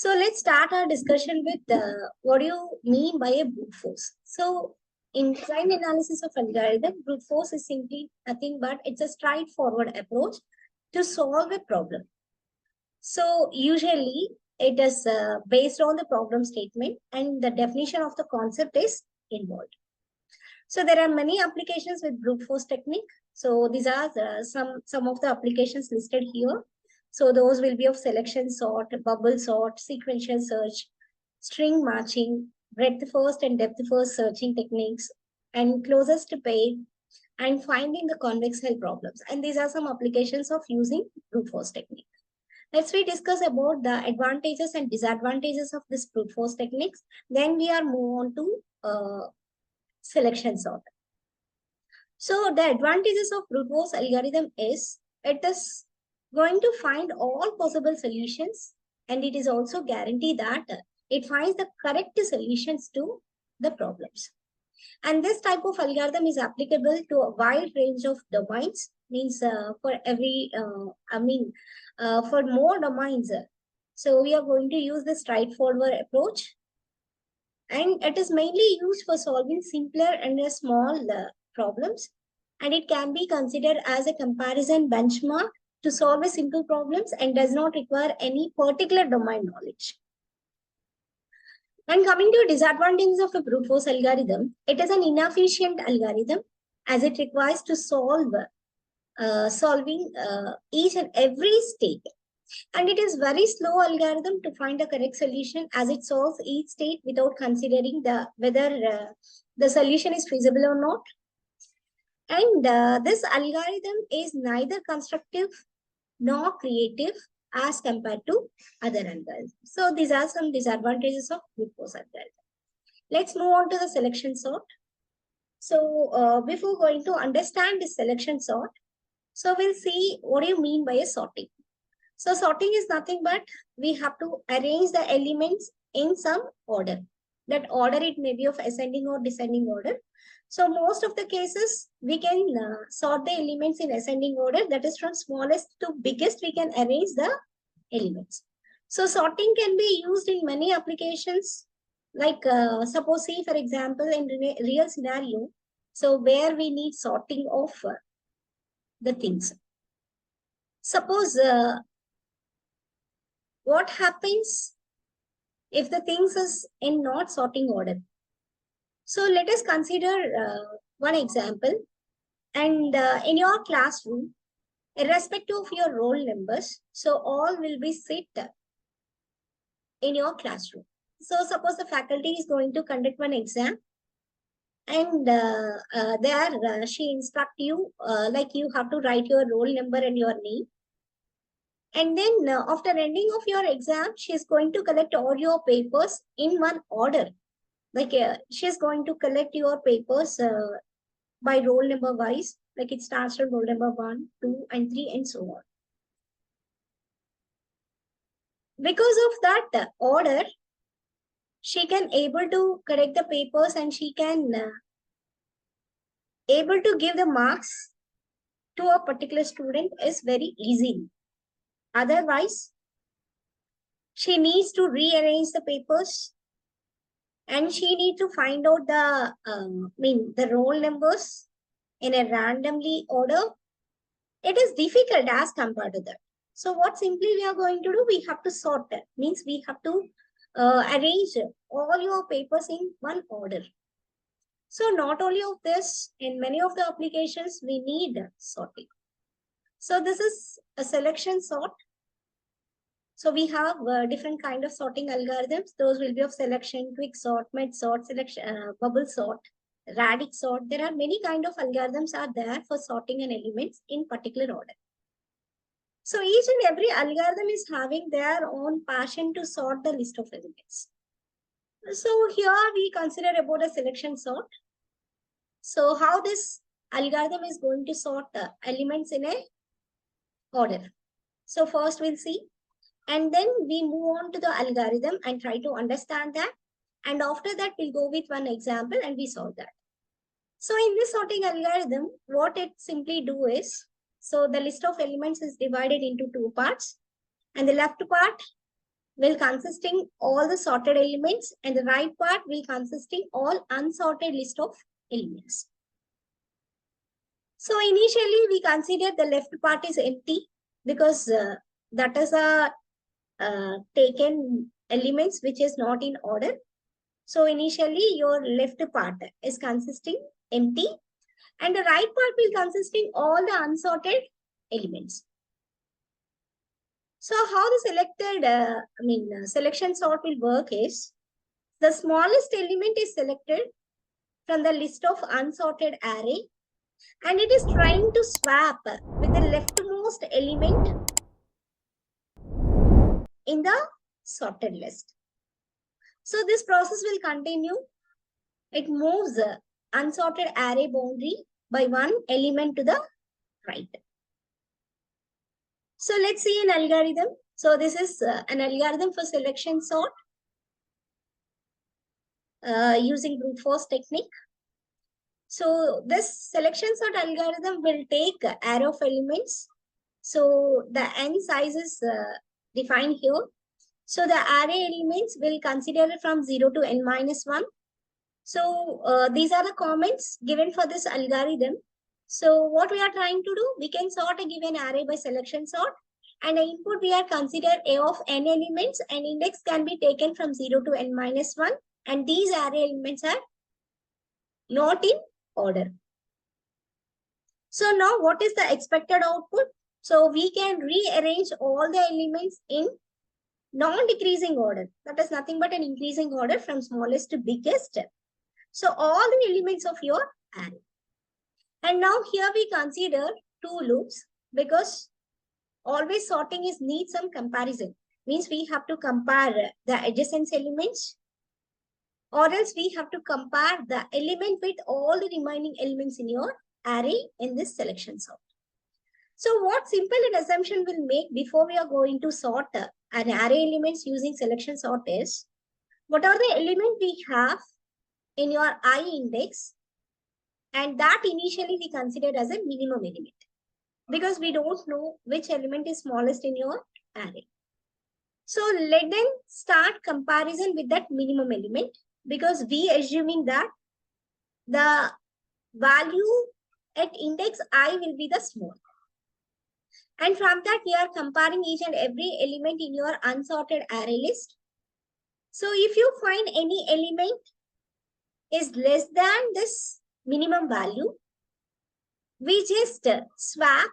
So let's start our discussion with what do you mean by a brute force? So in design analysis of algorithm, brute force is simply nothing but it's a straightforward approach to solve a problem. So usually it is based on the problem statement and the definition of the concept is involved. So there are many applications with brute force technique. So these are some of the applications listed here. So those will be of selection sort, bubble sort, sequential search, string matching, breadth first and depth first searching techniques, and closest pair, and finding the convex hull problems. And these are some applications of using brute force technique. Let's we discuss about the advantages and disadvantages of this brute force techniques. Then we are move on to selection sort. So the advantages of brute force algorithm is it is going to find all possible solutions, and it is also guaranteed that it finds the correct solutions to the problems. And this type of algorithm is applicable to a wide range of domains, means for every, for more domains. So we are going to use the straightforward approach, and it is mainly used for solving simpler and small problems, and it can be considered as a comparison benchmark to solve a simple problems and does not require any particular domain knowledge. And coming to disadvantages of a brute force algorithm, it is an inefficient algorithm as it requires to solve solving each and every state. And it is very slow algorithm to find the correct solution as it solves each state without considering whether the solution is feasible or not. And this algorithm is neither constructive nor creative as compared to other algorithms. So these are some disadvantages of brute force algorithm. Let's move on to the selection sort. So before going to understand the selection sort, so we'll see what do you mean by a sorting. So sorting is nothing but we have to arrange the elements in some order. That order, it may be of ascending or descending order. So most of the cases, we can sort the elements in ascending order. That is from smallest to biggest, we can arrange the elements. So sorting can be used in many applications. Like suppose, see for example, in real scenario, so where we need sorting of the things. Suppose what happens if the things is in not sorting order. So let us consider one example. And in your classroom, irrespective of your roll numbers, so all will be sit in your classroom. So suppose the faculty is going to conduct one exam, and there she instruct you like you have to write your roll number and your name. And then after ending of your exam, she is going to collect all your papers in one order. Like she is going to collect your papers by roll number wise. Like it starts from roll number 1, 2, and 3, and so on. Because of that order, she can able to correct the papers, and she can able to give the marks to a particular student is very easy. Otherwise, she needs to rearrange the papers, and she needs to find out the roll numbers in a randomly order. It is difficult as compared to that. So what simply we are going to do, we have to sort it. Means we have to arrange all your papers in one order. So not only of this, in many of the applications, we need sorting. So this is a selection sort. So we have different kind of sorting algorithms. Those will be of selection, quick sort, med sort, selection, bubble sort, radix sort. There are many kind of algorithms are there for sorting an elements in particular order. So each and every algorithm is having their own passion to sort the list of elements. So here we consider about a selection sort. So how this algorithm is going to sort the elements in a order. So first we'll see, and then we move on to the algorithm and try to understand that. And after that, we'll go with one example and we solve that. So in this sorting algorithm, what it simply do is, so the list of elements is divided into two parts. And the left part, will consisting all the sorted elements, and the right part will consisting all unsorted list of elements. So initially we consider the left part is empty because that is a taken elements which is not in order. So initially your left part is consisting empty, and the right part will consisting all the unsorted elements. So how the selected, selection sort will work is, the smallest element is selected from the list of unsorted array, and it is trying to swap with the leftmost element in the sorted list. So this process will continue. It moves the unsorted array boundary by one element to the right. So let's see an algorithm. So this is an algorithm for selection sort using brute force technique. So this selection sort algorithm will take array of elements. So the n size is defined here. So the array elements will consider it from 0 to n minus 1. So these are the comments given for this algorithm. So what we are trying to do, we can sort a given array by selection sort, and the input we are consider a of n elements, and index can be taken from 0 to n minus 1, and these array elements are not in order. So now what is the expected output? So we can rearrange all the elements in non-decreasing order. That is nothing but an increasing order from smallest to biggest. So all the elements of your array. And now here we consider two loops, because always sorting is need some comparison. Means we have to compare the adjacent elements, or else we have to compare the element with all the remaining elements in your array in this selection sort. So what simple an assumption will make before we are going to sort an array elements using selection sort is, what are the element we have in your I index, and that initially we considered as a minimum element, because we don't know which element is smallest in your array. So let them start comparison with that minimum element, because we assuming that the value at index I will be the small. And from that we are comparing each and every element in your unsorted array list. So if you find any element is less than this minimum value, we just swap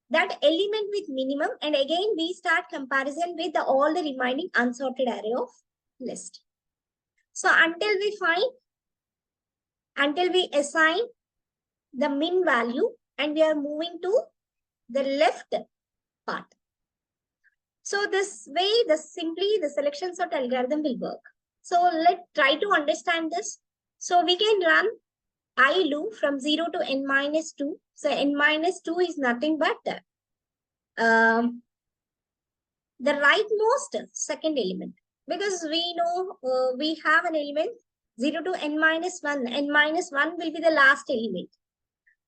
that element with minimum, and again we start comparison with all the remaining unsorted array of list. So until we assign the min value, and we are moving to the left part. So this way, simply the selection sort algorithm will work. So let's try to understand this. So we can run I loop from 0 to n minus 2. So n minus 2 is nothing but the rightmost second element, because we know we have an element 0 to n minus 1. N minus 1 will be the last element.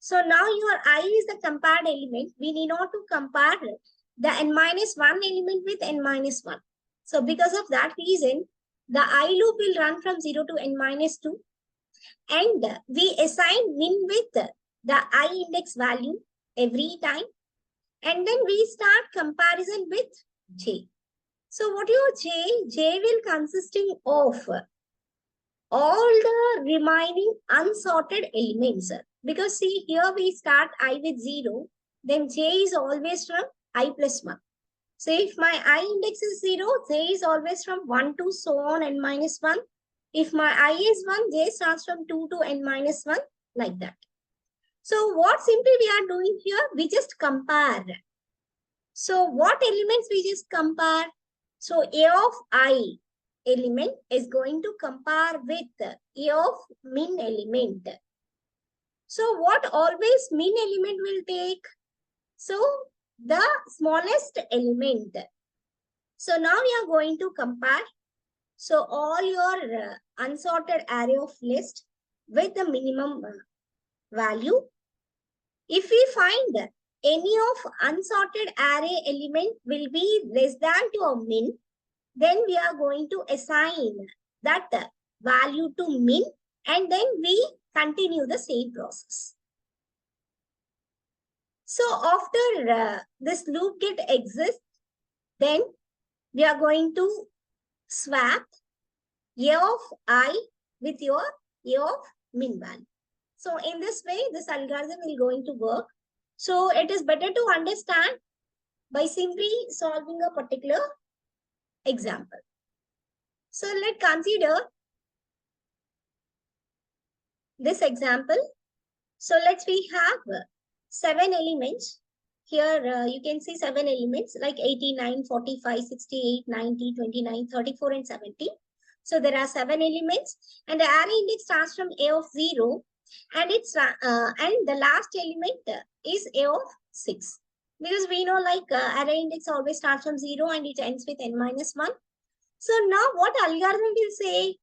So now your I is the compared element. We need not to compare the n minus 1 element with n minus 1. So because of that reason, the I loop will run from 0 to n minus 2. And we assign min with the I index value every time. And then we start comparison with j. So what your j? J will consisting of all the remaining unsorted elements. Because see, here we start I with 0, then j is always from I plus 1. So if my I index is 0, j is always from 1 to so on n minus 1. If my I is 1, j starts from 2 to n minus 1, like that. So what simply we are doing here, we just compare. So what elements we just compare? So A of I element is going to compare with A of min element. So what always min element will take? So the smallest element. So now we are going to compare. So all your unsorted array of list with the minimum value. If we find any of unsorted array element will be less than to a min, then we are going to assign that value to min, and then we continue the same process. So after this loop get exists, then we are going to swap a of I with your a of min value. So in this way, this algorithm will going to work. So it is better to understand by simply solving a particular example. So let's consider this example. So we have 7 elements. Here you can see 7 elements like 89, 45, 68, 90, 29, 34 and 70. So there are 7 elements and the array index starts from A of 0 and and the last element is A of 6. Because we know like array index always starts from 0 and it ends with n minus 1. So now what algorithm will say?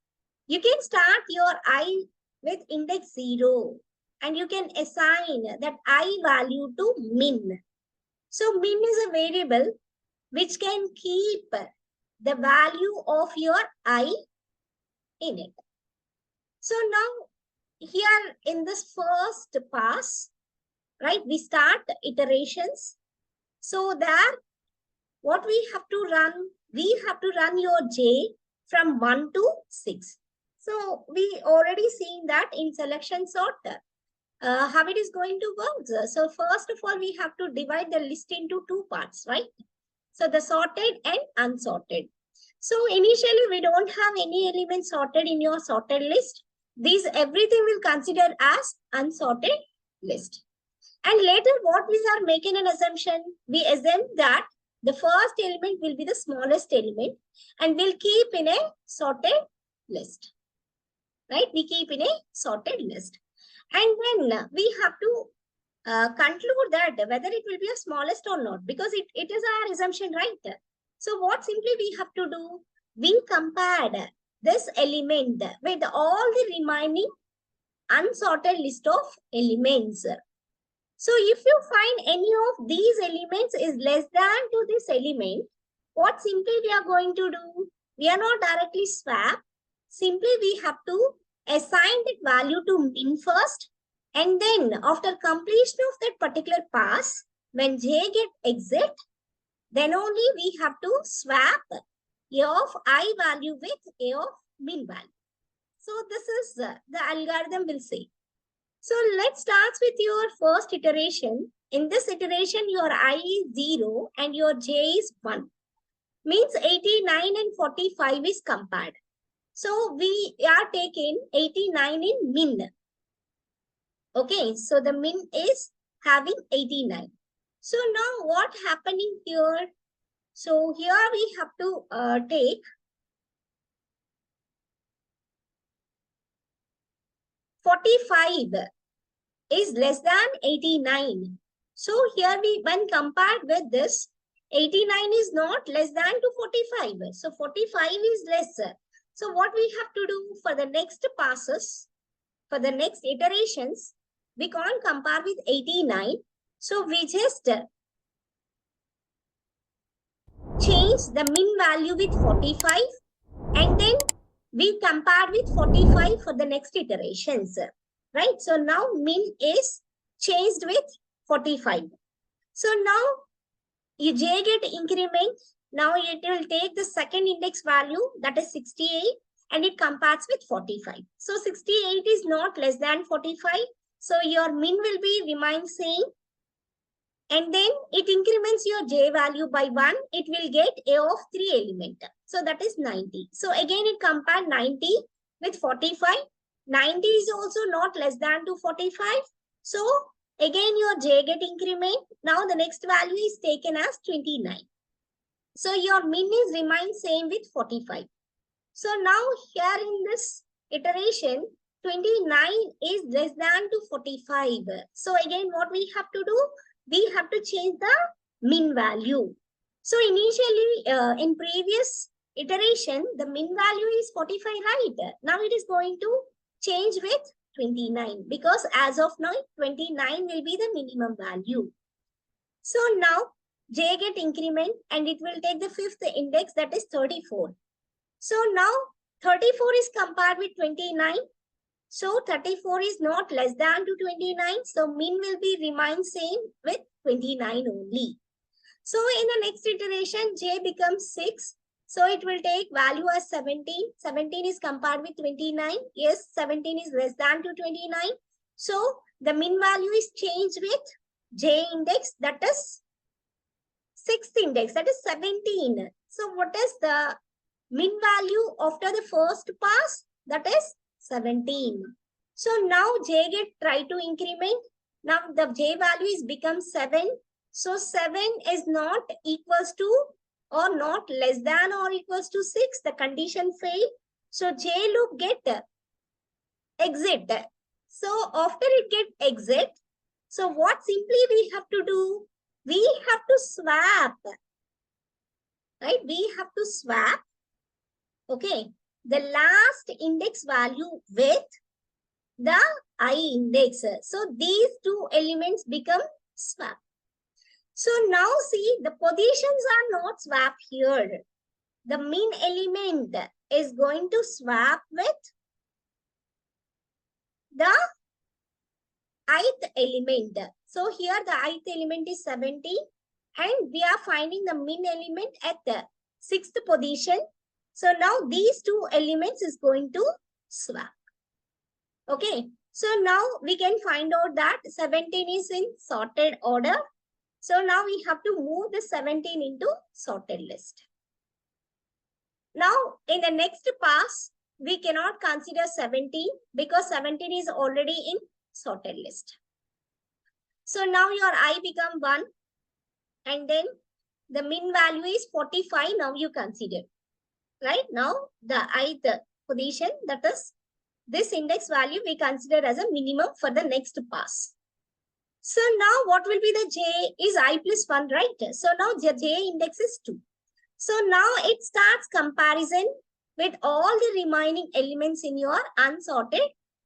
You can start your I with index 0 and you can assign that I value to min. So min is a variable which can keep the value of your I in it. So now here in this first pass, right, we start iterations. So there, what we have to run, we have to run your j from 1 to 6. So we already seen that in selection sort, how it is going to work. So first of all, we have to divide the list into 2 parts, right? So the sorted and unsorted. So initially, we don't have any elements sorted in your sorted list. These everything will consider as unsorted list. And later, what we are making an assumption, we assume that the first element will be the smallest element and we'll keep in a sorted list, right? We keep in a sorted list. And then we have to conclude that whether it will be a smallest or not, because it is our assumption, right? So what simply we have to do, we compared this element with all the remaining unsorted list of elements. So if you find any of these elements is less than to this element, what simply we are going to do? We are not directly swap. Simply we have to assign that value to min first. And then after completion of that particular pass, when j get exit, then only we have to swap a of I value with a of min value. So this is the algorithm will say. So let's start with your first iteration. In this iteration, your I is 0 and your j is 1. Means 89 and 45 is compared. So we are taking 89 in min. Okay, so the min is having 89. So now what happening here? So here we have to take 45 is less than 89. So here when compared with this, 89 is not less than to 45. So 45 is lesser. So what we have to do for the next passes, for the next iterations, we can't compare with 89. So we just change the min value with 45 and then we compare with 45 for the next iterations, right? So now min is changed with 45. So now you j get increment. Now it will take the second index value, that is 68, and it compares with 45. So 68 is not less than 45. So your min will be remain same. And then it increments your j value by 1. It will get a of 3 element. So that is 90. So again it compared 90 with 45. 90 is also not less than to 45. So again your j get increment. Now the next value is taken as 29. So your min is remain same with 45. So now here in this iteration, 29 is less than to 45. So again what we have to do? We have to change the min value. So initially in previous iteration, the min value is 45, right? Now it is going to change with 29 because as of now, 29 will be the minimum value. So now J get increment and it will take the fifth index, that is 34. So now 34 is compared with 29. So 34 is not less than to 29. So min will be remain same with 29 only. So in the next iteration, J becomes 6. So it will take value as 17. 17 is compared with 29. Yes, 17 is less than to 29. So the min value is changed with J index, that is sixth index, that is 17. So what is the min value after the first pass? That is 17. So now J get try to increment. Now the J value is become 7. So 7 is not equals to or not less than or equals to 6. The condition failed. So J loop get exit. So after it get exit, so what simply we have to do? We have to swap. Right? We have to swap. Okay. The last index value with the I index. So these two elements become swap. So now see, the positions are not swap here. The min element is going to swap with the ith element. So here the ith element is 70 and we are finding the min element at the sixth position. So now these two elements is going to swap. Okay. So now we can find out that 17 is in sorted order. So now we have to move the 17 into sorted list. Now in the next pass, we cannot consider 17 because 17 is already in sorted list. So now your I become 1 and then the min value is 45. Now you consider, right? Now the ith position, that is this index value we consider as a minimum for the next pass. So now what will be the J is I plus 1, right? So now J index is 2. So now it starts comparison with all the remaining elements in your unsorted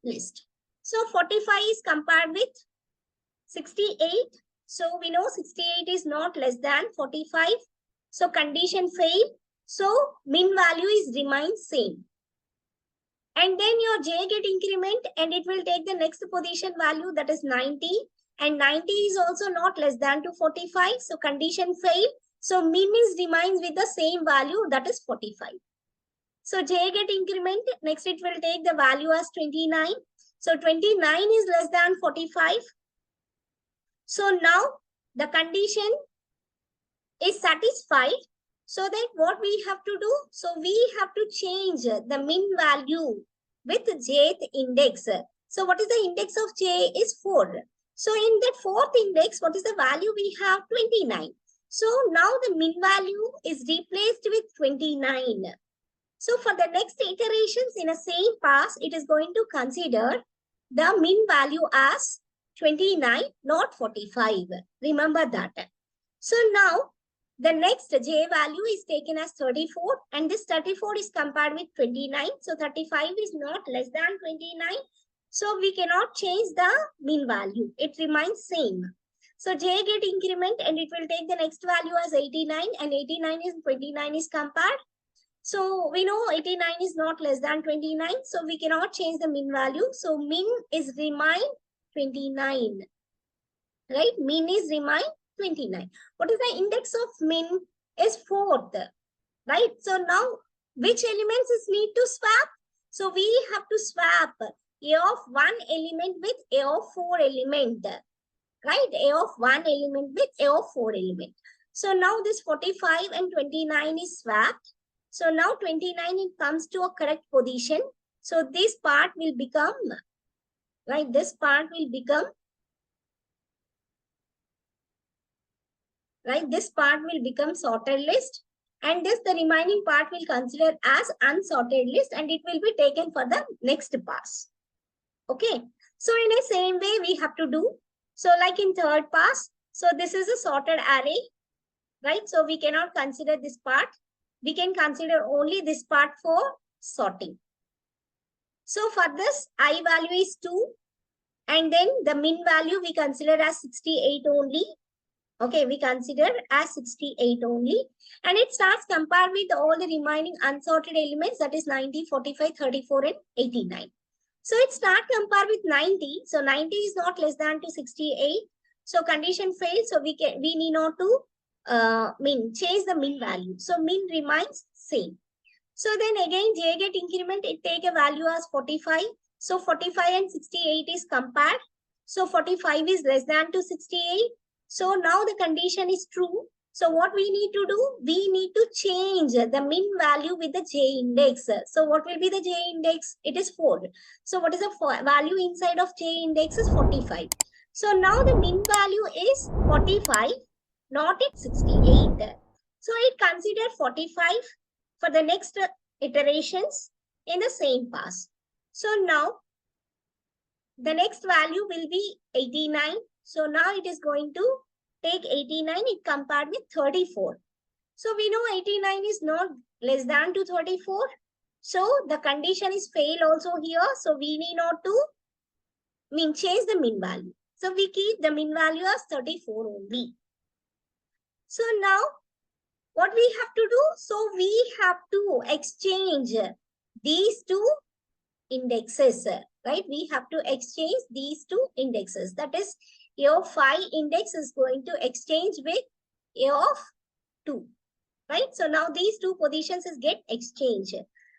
list. So 45 is compared with 68. So we know 68 is not less than 45. So condition failed. So min value is remain same. And then your J get increment and it will take the next position value, that is 90. And 90 is also not less than to 45. So condition failed. So min is remains with the same value, that is 45. So J get increment. Next it will take the value as 29. So 29 is less than 45. So now the condition is satisfied. So then what we have to do? So we have to change the min value with jth index. So what is the index of J is 4. So in that fourth index, what is the value we have? 29. So now the min value is replaced with 29. So for the next iterations in a same pass, it is going to consider the min value as 29, not 45. Remember that. So now the next J value is taken as 34 and this 34 is compared with 29. So 35 is not less than 29. So we cannot change the min value. It remains same. So J get increment and it will take the next value as 89 and 89 is 29 is compared. So we know 89 is not less than 29. So we cannot change the min value. So min is remain 29. Right? Min is remain 29. What is the index of min is 4th. Right? So now which elements is need to swap? So we have to swap A of 1 element with A of 4 element. Right? A of 1 element with A of 4 element. So now this 45 and 29 is swapped. So now 29 it comes to a correct position. So this part will become, right? This part will become, right? This part will become sorted list. And this the remaining part will consider as unsorted list and it will be taken for the next pass. Okay. So in the same way we have to do. So like in third pass, so this is a sorted array, right? So we cannot consider this part. We can consider only this part for sorting. So for this, I value is 2. And then the min value we consider as 68 only. Okay, we consider as 68 only. And it starts compared with all the remaining unsorted elements, that is 90, 45, 34, and 89. So it start compared with 90. So 90 is not less than to 68. So condition fails. So we need not to change the min value. So min remains same. So then again J get increment, it take a value as 45. So 45 and 68 is compared. So 45 is less than to 68. So now the condition is true. So what we need to do? We need to change the min value with the J index. So what will be the J index? It is 4. So what is the value inside of J index is 45. So now the min value is 45, not at 68. So it consider 45 for the next iterations in the same pass. So now the next value will be 89. So now it is going to take 89, it compared with 34. So we know 89 is not less than to 34. So the condition is fail also here. So we need not to change the min value. So we keep the min value as 34 only. So now what we have to do? So we have to exchange these two indexes, right? We have to exchange these two indexes. That is, A of 5 index is going to exchange with A of 2, right? So now these two positions is get exchanged.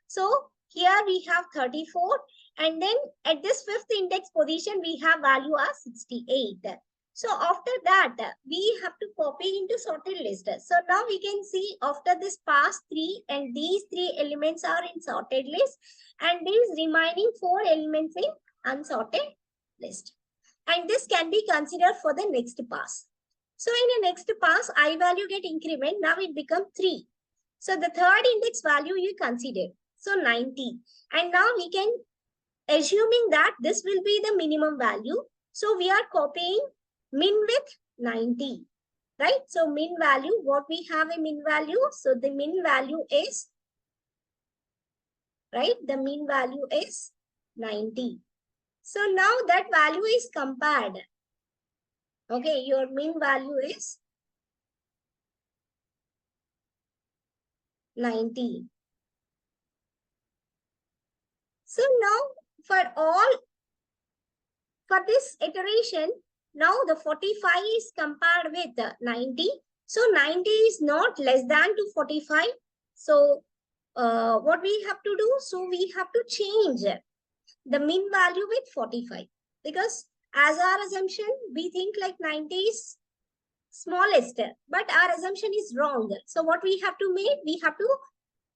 So here we have 34, and then at this fifth index position, we have value as 68. So after that, we have to copy into sorted list. So now we can see after this past 3, and these 3 elements are in sorted list, and these remaining 4 elements in unsorted list. And this can be considered for the next pass. So in the next pass, I value get increment. Now it becomes 3. So the third index value you consider. So 90. And now we can, assuming that this will be the minimum value. So we are copying min with 90. Right? So min value, what we have a min value? So the min value is, right? The min value is 90. So now that value is compared. Okay, your min value is 90. So now for this iteration, now the 45 is compared with 90. So 90 is not less than to 45. So what we have to do? So we have to change the min value with 45. Because as our assumption, we think like 90 is smallest, but our assumption is wrong. So what we have to make? We have to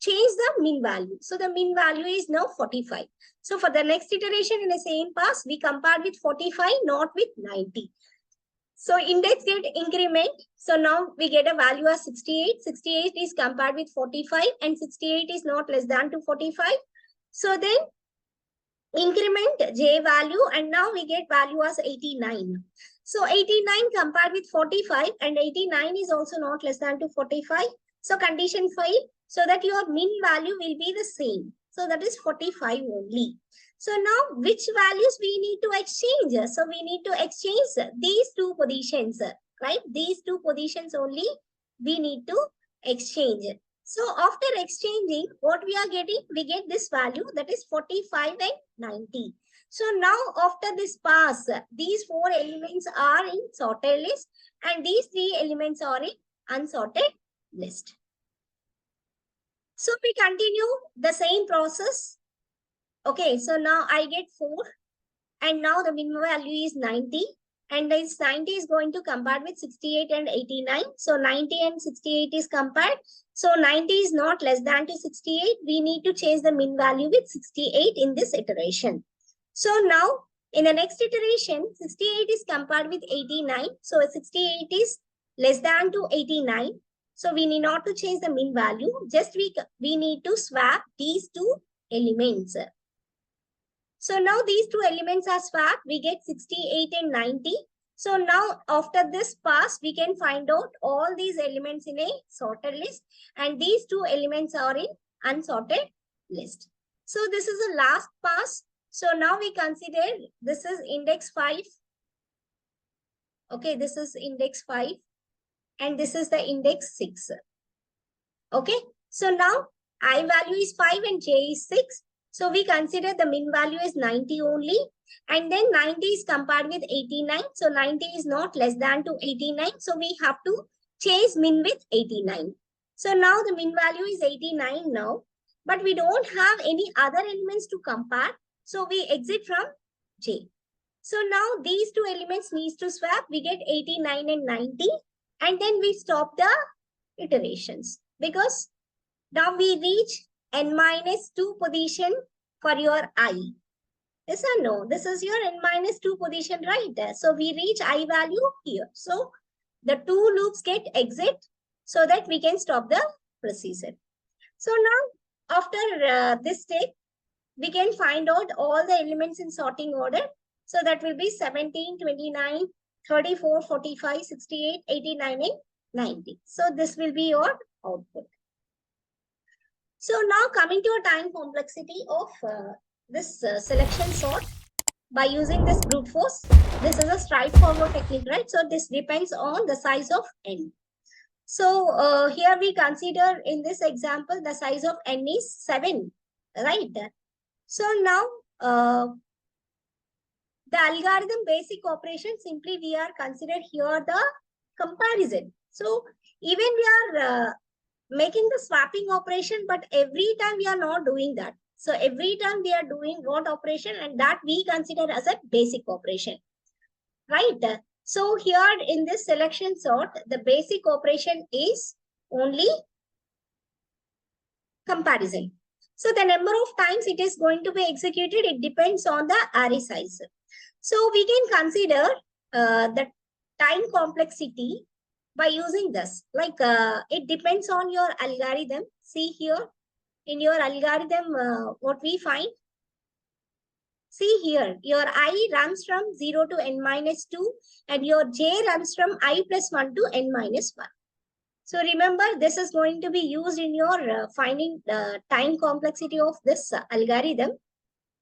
change the min value. So the min value is now 45. So for the next iteration in the same pass, we compare with 45, not with 90. So index get increment. So now we get a value of 68. 68 is compared with 45, and 68 is not less than to 45. So then increment J value, and now we get value as 89. So 89 compared with 45, and 89 is also not less than to 45. So condition 5, so that your min value will be the same. So that is 45 only. So now which values we need to exchange? So we need to exchange these two positions, right? These two positions only we need to exchange. So after exchanging, what we are getting? We get this value, that is 45 and 90. So now after this pass, these 4 elements are in sorted list, and these 3 elements are in unsorted list. So we continue the same process. Okay, so now I get 4, and now the min value is 90. And this 90 is going to compare with 68 and 89. So 90 and 68 is compared. So 90 is not less than to 68. We need to change the min value with 68 in this iteration. So now in the next iteration, 68 is compared with 89. So 68 is less than to 89. So we need not to change the min value. Just we need to swap these two elements. So now these two elements are swapped. We get 68 and 90. So now after this pass, we can find out all these elements in a sorted list, and these two elements are in unsorted list. So this is the last pass. So now we consider this is index 5. Okay, this is index 5. and this is the index 6. Okay, so now I value is 5 and j is 6. So we consider the min value is 90 only, and then 90 is compared with 89. So 90 is not less than to 89. So we have to chase min with 89. So now the min value is 89 now, but we don't have any other elements to compare. So we exit from j. So now these two elements needs to swap. We get 89 and 90, and then we stop the iterations because now we reach n minus 2 position for your I. Yes or no? This is your n minus 2 position right there. So we reach I value here. So the two loops get exit so that we can stop the procedure. So now after this step, we can find out all the elements in sorting order. So that will be 17, 29, 34, 45, 68, 89, and 90. So this will be your output. So now coming to a time complexity of this selection sort by using this brute force. This is a straightforward technique, right? So this depends on the size of n. So here we consider in this example, the size of n is 7, right? So now the algorithm basic operation, simply we are considered here the comparison. So even we are making the swapping operation, but every time we are not doing that. So every time we are doing what operation, and that we consider as a basic operation, right? So here in this selection sort, the basic operation is only comparison. So the number of times it is going to be executed, it depends on the array size. So we can consider the time complexity by using this. Like it depends on your algorithm. See here in your algorithm, what we find. See here, your I runs from 0 to n minus 2 and your j runs from I plus 1 to n minus 1. So remember, this is going to be used in your finding the time complexity of this algorithm.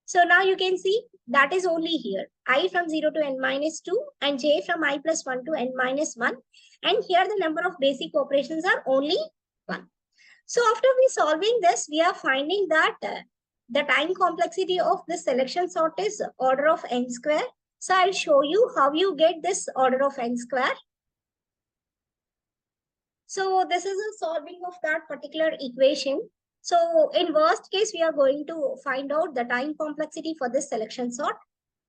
So now you can see that is only here. I from 0 to n minus 2 and j from I plus 1 to n minus 1. And here the number of basic operations are only 1. So after we solving this, we are finding that the time complexity of this selection sort is order of n square. So I'll show you how you get this order of n square. So this is a solving of that particular equation. So in worst case, we are going to find out the time complexity for this selection sort.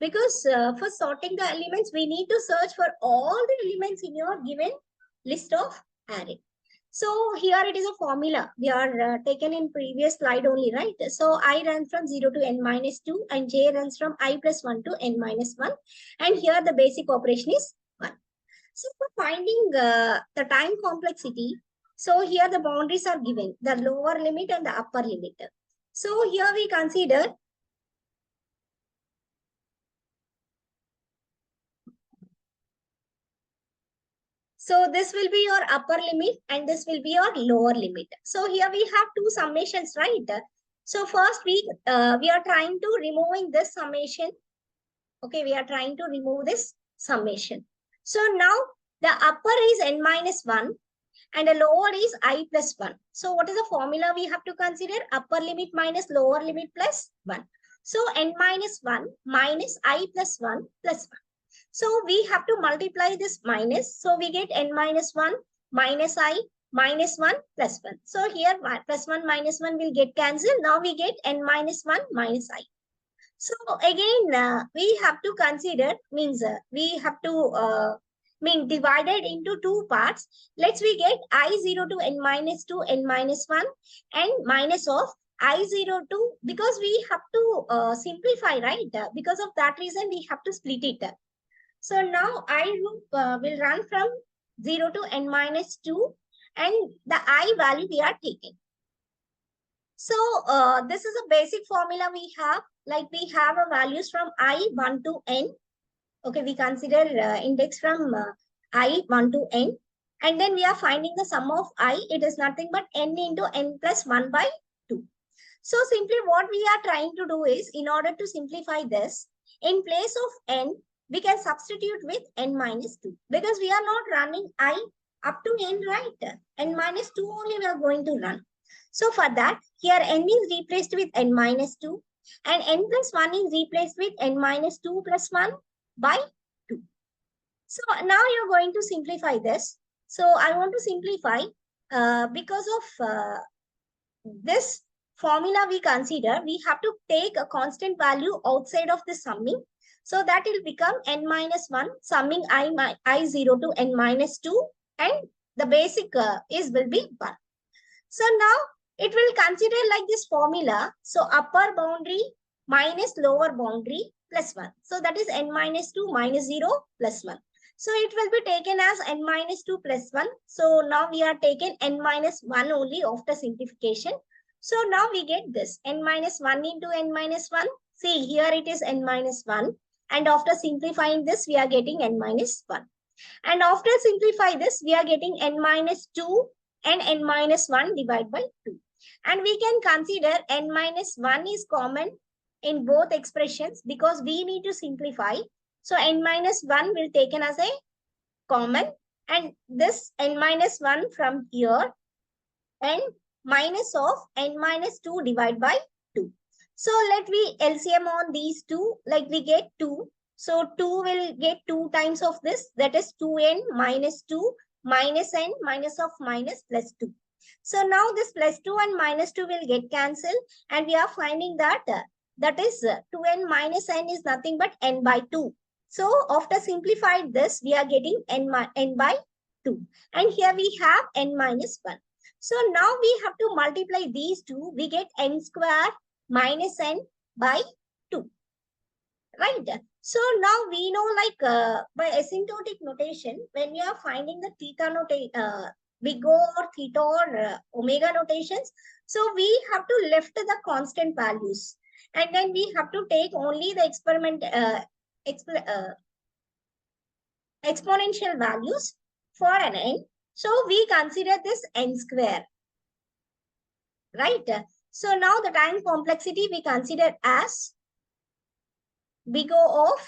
Because for sorting the elements, we need to search for all the elements in your given list of array. So here it is a formula. We are taken in previous slide only, right? So I run from 0 to n minus 2 and j runs from I plus 1 to n minus 1. And here the basic operation is 1. So for finding the time complexity, so here the boundaries are given, the lower limit and the upper limit. So here we consider so this will be your upper limit and this will be your lower limit. So here we have two summations, right? So first we are trying to removing this summation. Okay, we are trying to remove this summation. So now the upper is n minus 1 and the lower is I plus 1. So what is the formula we have to consider? Upper limit minus lower limit plus 1. So n minus 1 minus I plus 1 plus 1. So we have to multiply this minus. So we get n minus 1 minus I minus 1 plus 1. So here plus 1 minus 1 will get cancelled. Now we get n minus 1 minus I. So again, we have to consider, means we have to divided into two parts. Let's we get I0 to n minus 2, n minus 1 and minus of I0 to, because we have to simplify, right? Because of that reason, we have to split it. So now I loop will run from 0 to n minus 2 and the I value we are taking. So this is a basic formula we have, like we have a values from I1 to n. Okay, we consider index from I1 to n. And then we are finding the sum of I. It is nothing but n into n plus 1 by 2. So simply what we are trying to do is, in order to simplify this, in place of n, we can substitute with n minus 2. Because we are not running I up to n, right? N minus 2 only we are going to run. So for that, here n is replaced with n minus 2 and n plus 1 is replaced with n minus 2 plus 1 by 2. So now you're going to simplify this. So I want to simplify because of this formula we consider, we have to take a constant value outside of the summing. So that will become n minus 1 summing I0 to n minus 2 and the basic will be 1. So now it will consider like this formula. So upper boundary minus lower boundary plus 1. So that is n minus 2 minus 0 plus 1. So it will be taken as n minus 2 plus 1. So now we are taken n minus 1 only after simplification. So now we get this n minus 1 into n minus 1. See, here it is n minus 1. And after simplifying this, we are getting n minus 1. And after simplify this, we are getting n minus 2 and n minus 1 divided by 2. And we can consider n minus 1 is common in both expressions because we need to simplify. So n minus 1 will taken as a common and this n minus 1 from here and minus of n minus 2 divided by 2. So let we LCM on these two, like we get 2. So 2 will get 2 times of this, that is 2n minus 2 minus n minus of minus plus 2. So now this plus 2 and minus 2 will get cancelled and we are finding that that is 2n minus n is nothing but n by 2. So after simplified this, we are getting n by 2 and here we have n minus 1. So now we have to multiply these two, we get n square minus n by 2, right? So now we know like by asymptotic notation, when we are finding the theta notation, big O or theta or omega notations, so we have to left the constant values and then we have to take only the exponential values for an n. So we consider this n square, right? So now the time complexity we consider as big O of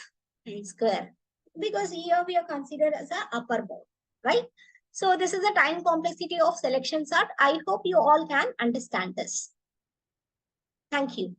n square because here we are considered as an upper bound, right? So this is the time complexity of selection sort. I hope you all can understand this. Thank you.